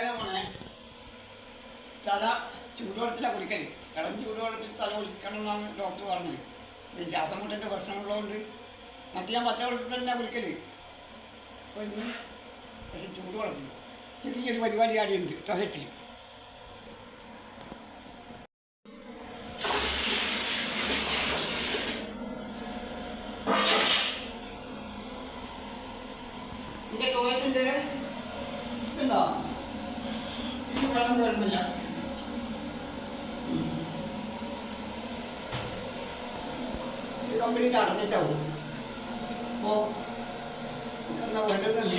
കുളിക്കാനാ പോണേ. തല ചൂടുവെള്ളത്തിലാണ് കുളിക്കല്. ഇളം ചൂടുവെള്ളത്തിൽ തല കുളിക്കണം എന്നാണ് ഡോക്ടർ പറഞ്ഞത്. ഈ ശ്വാസം മുട്ടിൻ്റെ പ്രശ്നമുള്ളതുകൊണ്ട് മറ്റേ ഞാൻ പച്ചവെള്ളത്തിൽ തന്നെ കുളിക്കല്. അപ്പോൾ ഇന്ന് പക്ഷെ ചൂടുവെള്ളത്തിൽ ചെറിയൊരു പരിപാടി ആടിയുണ്ട് ടോയ്ലറ്റിൽ. എൻ്റെ ടോയ്ലറ്റിൻ്റെ എന്താ ഇത് വെള്ളം കയറുന്നില്ല. ഇത് കംപ്ലീറ്റ് അടഞ്ഞിട്ടാവും. അപ്പോൾ എന്നാ വേണ്ടതുണ്ട്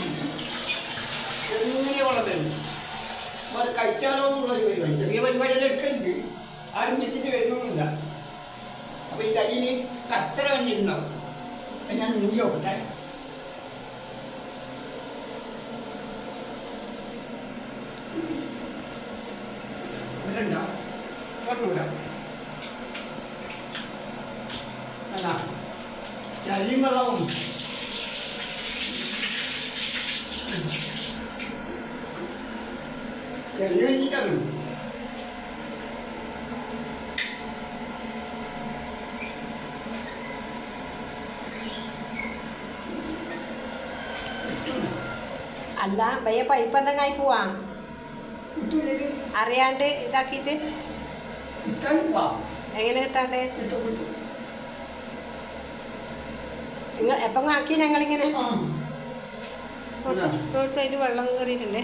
എങ്ങനെ വെള്ളം വരുന്നു. അപ്പോൾ അത് കഴിച്ചാലോ എന്നുള്ളൊരു പരിപാടി. ചെറിയ പരിപാടിയെല്ലാം എടുക്കലുണ്ട്. ആരും വിളിച്ചിട്ട് വരുന്നൊന്നുമില്ല. അപ്പോൾ ഈ കയ്യിൽ കച്ചറ കഴിഞ്ഞിട്ടുണ്ടാവും. അപ്പം ഞാൻ മുങ്ങി നോക്കട്ടെ. ഇവിടെയുണ്ടോ? കണ്ടൂല. അല്ല ചളിയും വെള്ളവും ചെളി കഴിഞ്ഞിട്ടാണ്. അല്ല ഭയ്യ പൈപ്പ് എന്തെങ്കിലും പോവാ അറിയാണ്ട് ഇതാക്കിയിട്ട് എങ്ങനെ കിട്ടാണ്ട് നിങ്ങൾ എപ്പം ആക്കി ഞങ്ങളിങ്ങനെ അതിൽ വെള്ളം കയറിയിട്ടുണ്ടേ.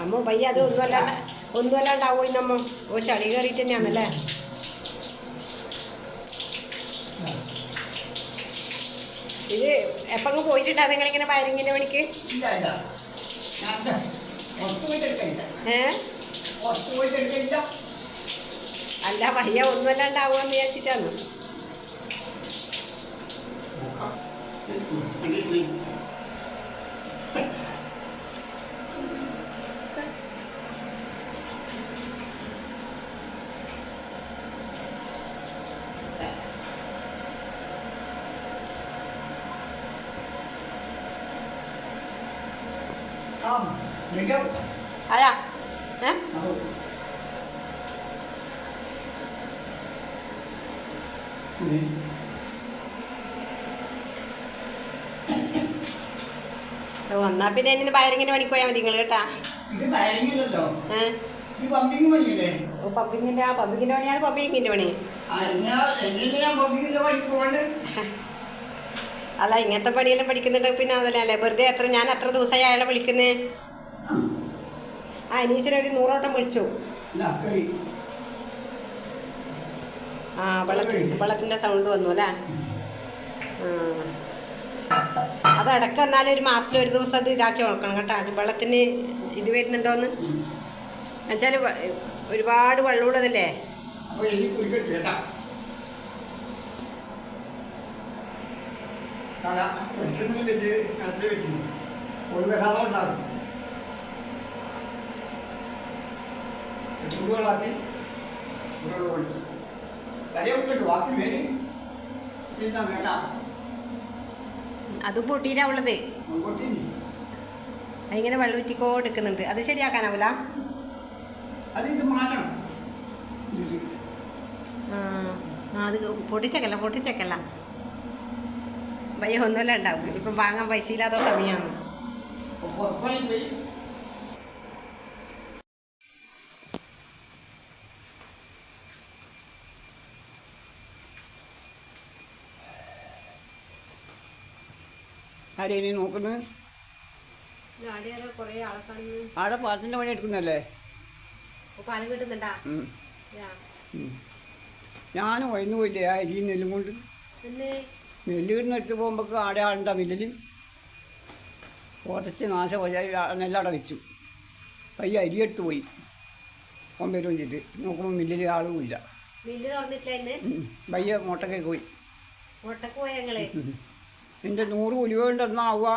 അമ്മ ഭയ്യ അത് ഒന്നുമല്ലാണ്ടാവോ നമ്മ ഓ ചളി കയറിയിട്ട് തന്നെയാണല്ലേ. ഇത് എപ്പങ്ങ് പോയിട്ടുണ്ടാ നിങ്ങളിങ്ങനെ വയറിങ്ങിൻ്റെ പണിക്ക്? അല്ല ഭയ്യ ഒന്നുമല്ലാണ്ടാവുമെന്ന് വിചാരിച്ചിട്ടാണ്. അതാ വന്നാ പിന്നെ ഇനി വയറിങ്ങിന്റെ പണിക്ക് പോയാൽ മതി നിങ്ങൾ കേട്ടാ. പമ്പിങ്ങിന്റെ പണിയാണ് പമ്പിങ്ങിന്റെ പണി. അല്ല ഇങ്ങനത്തെ പണിയെല്ലാം പഠിക്കുന്നുണ്ട്. പിന്നെ അതല്ലേ വെറുതെ ഞാൻ എത്ര ദിവസമായി അയാളെ വിളിക്കുന്നേ. ആ അനീസിനെ ഒരു 100 വട്ടം വിളിച്ചു. ആ വെള്ളത്തിൻ്റെ സൗണ്ട് വന്നു അല്ലേ. അത് ഇടയ്ക്ക് എന്നാലും ഒരു മാസത്തിൽ ഒരു ദിവസം അത് ഇതാക്കി നോക്കണം കേട്ടോ. വെള്ളത്തിന് ഇത് വരുന്നുണ്ടോന്ന് എന്നുവെച്ചാൽ ഒരുപാട് വെള്ളമുള്ളതല്ലേ. ചൂടുവെള്ളാക്കി ഒഴിച്ചു തലയൊക്കെ ബാക്കി മേല് എന്താ വേണ്ട. അത് പൊട്ടിയിട്ടാ ഉള്ളത്. അതിങ്ങനെ വെള്ളം ഊറ്റിക്കോ എടുക്കുന്നുണ്ട്. അത് ശരിയാക്കാനാവൂല. അത് പൊട്ടിച്ചേക്കല്ല ഭയ ഒന്നുമല്ല ഉണ്ടാവും. ഇപ്പം വാങ്ങാൻ പൈസ ഇല്ലാത്ത സമയമാണ്. ആരെയും നോക്കുന്നത് ആടെ പാലത്തിൻ്റെ പണി എടുക്കുന്നല്ലേ. ഞാനും വൈന്ന് പോയില്ലേ ആ അരിയും നെല്ലും കൊണ്ട്. നെല്ല് കിട്ടുന്ന എടുത്ത് പോകുമ്പോൾ ആടെ ആളുണ്ടാ മില്ലിൽ കുറച്ച് നാശമായി നെല്ലട വെച്ചു. പയ്യ അരി എടുത്ത് പോയി 9 വെച്ചിട്ട് നോക്കുമ്പോൾ മില്ലിൽ ആളും ഇല്ല. പയ്യ മുട്ടക്കേക്ക് പോയി. എൻ്റെ 100 ഉലുവ കൊണ്ട് എന്നാവുക?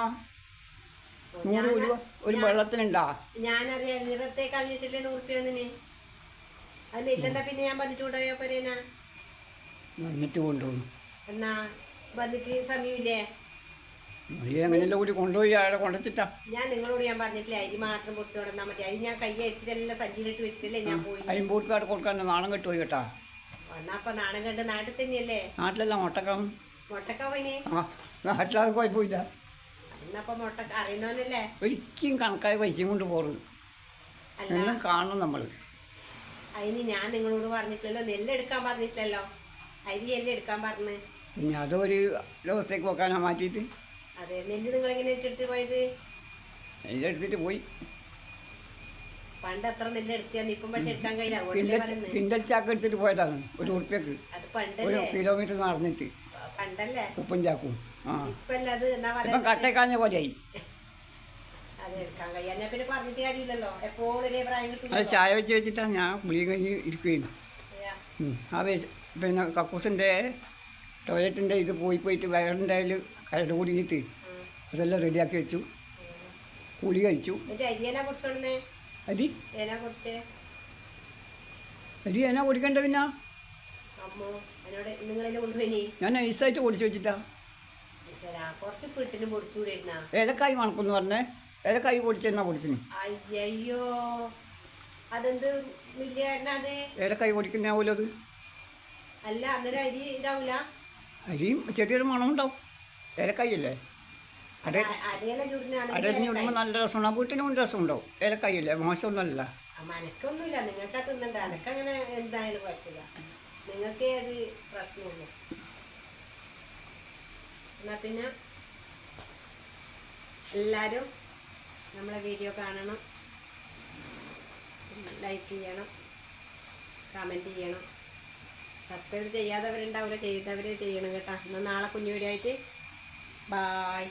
100 ഉലുവ ഒരു വെള്ളത്തിനുണ്ടാ? ഞാനറിയാം നിറത്തേക്ക് 100 റുപ്യ അതിലില്ലെന്നാ പിന്നെ ഞാൻ വന്നിട്ട് കൊണ്ടുപോയാ പോരേനാ. വന്നിട്ട് കൊണ്ടുപോകും എന്നാ വന്നിട്ട് സമയമില്ലേ? നീ എങ്ങനെയല്ല കൂടി കൊണ്ടുപോയി അവിടെ കൊണ്ടുവച്ചിട്ടാ. ഞാൻ നിങ്ങളോട് ഞാൻ പറഞ്ഞിട്ടില്ല അരി മാത്രം പൊടിച്ചു കൊടുത്താൽ മതി. അരി ഞാൻ കൈ അയച്ചിട്ടെല്ലാം സഞ്ചിയിലിട്ട് വെച്ചിട്ടില്ലേ ഞാൻ പോയി. അയിമ്പൂർക്കാട് കൊടുക്കാൻ നാണം കെട്ട് പോയി കേട്ടാ. വന്നപ്പോ നാണം കണ്ട് നാട്ടിൽ തന്നെയല്ലേ? നാട്ടിലല്ല മുട്ടക്കം. മുട്ടക്കവന് ആ നാട്ടിലത് കുഴപ്പമില്ല. എന്നപ്പോ മുട്ട അറിയുന്നവനല്ലേ? ഒരിക്കലും കണക്കായ പൈസയും കൊണ്ട് പോറും എന്നും കാണണം നമ്മൾ. അതിന് ഞാൻ നിങ്ങളോട് പറഞ്ഞിട്ടില്ലല്ലോ, നെല്ലെടുക്കാൻ പറഞ്ഞിട്ടില്ലല്ലോ, അരി എല്ലാം എടുക്കാൻ പറഞ്ഞ്. പിന്നെ അതൊരു ദിവസത്തേക്ക് വെക്കാനാ മാറ്റിയിട്ട്. അതെ, നെല്ല് നിങ്ങൾ എങ്ങനെ എടുത്തിട്ട് പോയത്? നെല്ലെടുത്തിട്ട് പോയി. പണ്ട് എത്ര നെല്ല് എടുത്തിയാന്ന് ഇപ്പം പക്ഷെ എടുക്കാൻ കഴിയില്ല. കിണ്ടൽ ചാക്ക് എടുത്തിട്ട് പോയതാണ് ഒരു ഉറുപ്പ്യക്ക്. അത് ഒരു പണ്ടല്ലേ? കിലോമീറ്റർ നടന്നിട്ട് പണ്ടല്ലേ? ഉപ്പും ചാക്കും. ആ ഇപ്പല്ല അത് എന്നാ ഇപ്പം പറയാ, കട്ടേക്കാഞ്ഞ പോലെയായി. അത് എടുക്കാൻ കഴിയാ. ഞാൻ പിന്നെ പറഞ്ഞിട്ട് കാര്യമില്ലല്ലോ, എപ്പോഴും ഒരേ പ്രായം അത് കിട്ടും. ചായ വെച്ച് വെച്ചിട്ടാണ് ഞാൻ കുളി കഴിഞ്ഞ് ഇരിക്കുകയും. ആ പിന്നെ കക്കൂസിൻ്റെ ടോയ്ലറ്റിൻ്റെ ഇത് പോയിട്ട് വയറിൻ്റെ അതിൽ കരട് കുടുങ്ങിയിട്ട് അതെല്ലാം റെഡിയാക്കി വെച്ചു. കുളി കഴിച്ചു. അരിയേനാ കുടിച്ചോണ്ടേ? അരി ഏനാ കുടിച്ചേ? അരി എന്നാ കുടിക്കണ്ട? പിന്നെ അമ്മോ എന്നോട് നിങ്ങളെന്നെ കൊണ്ടുപോയി. ഞാൻ നൈസായിട്ട് കുടിച്ച് വെച്ചിട്ടാ. കുറച്ച് വീട്ടിന് പൊടിച്ചുകൂടിയിരുന്ന ഏലക്കായി മണക്കുന്ന് പറഞ്ഞേ. ഏലക്കായി പൊടിച്ചെന്നാ പൊടിച്ചിന്. അയ്യോ, അതെന്ത് മില്ലിയായിരുന്ന അത്? ഏലക്കായി പൊടിക്കുന്ന ആവുമല്ലോ അത്. അല്ല അന്നേരം അരി ഇതാവൂല? അരിയും ചെറിയൊരു മണമുണ്ടാവും. ഏലക്കായി അല്ലേ? അരിയെല്ലാം ചുടുന്നാണ്. അടരിഞ്ഞ് വിടുമ്പോൾ നല്ല രസമുണ്ടാവും. വീട്ടിനും രസം ഉണ്ടാവും. ഏലക്കായി അല്ലേ? മോശമൊന്നുമല്ല. മനക്കൊന്നുമില്ല, നിങ്ങൾക്ക് തിന്നണ്ട. എനക്കങ്ങനെ എന്തായാലും പറ്റില്ല. നിങ്ങൾക്കേ അത് പ്രശ്നമുള്ളൂ. എന്നാൽ പിന്നെ എല്ലാവരും നമ്മളെ വീഡിയോ കാണണം, ലൈക്ക് ചെയ്യണം, കമൻറ്റ് ചെയ്യണം. സബ്സ്ക്രൈബ് ചെയ്യാത്തവരുണ്ടാവില്ല, ചെയ്തവർ ചെയ്യണം കേട്ടോ. എന്നാൽ നാളെ കുഞ്ഞു വീഡിയോ ആയിട്ട് ബായ്.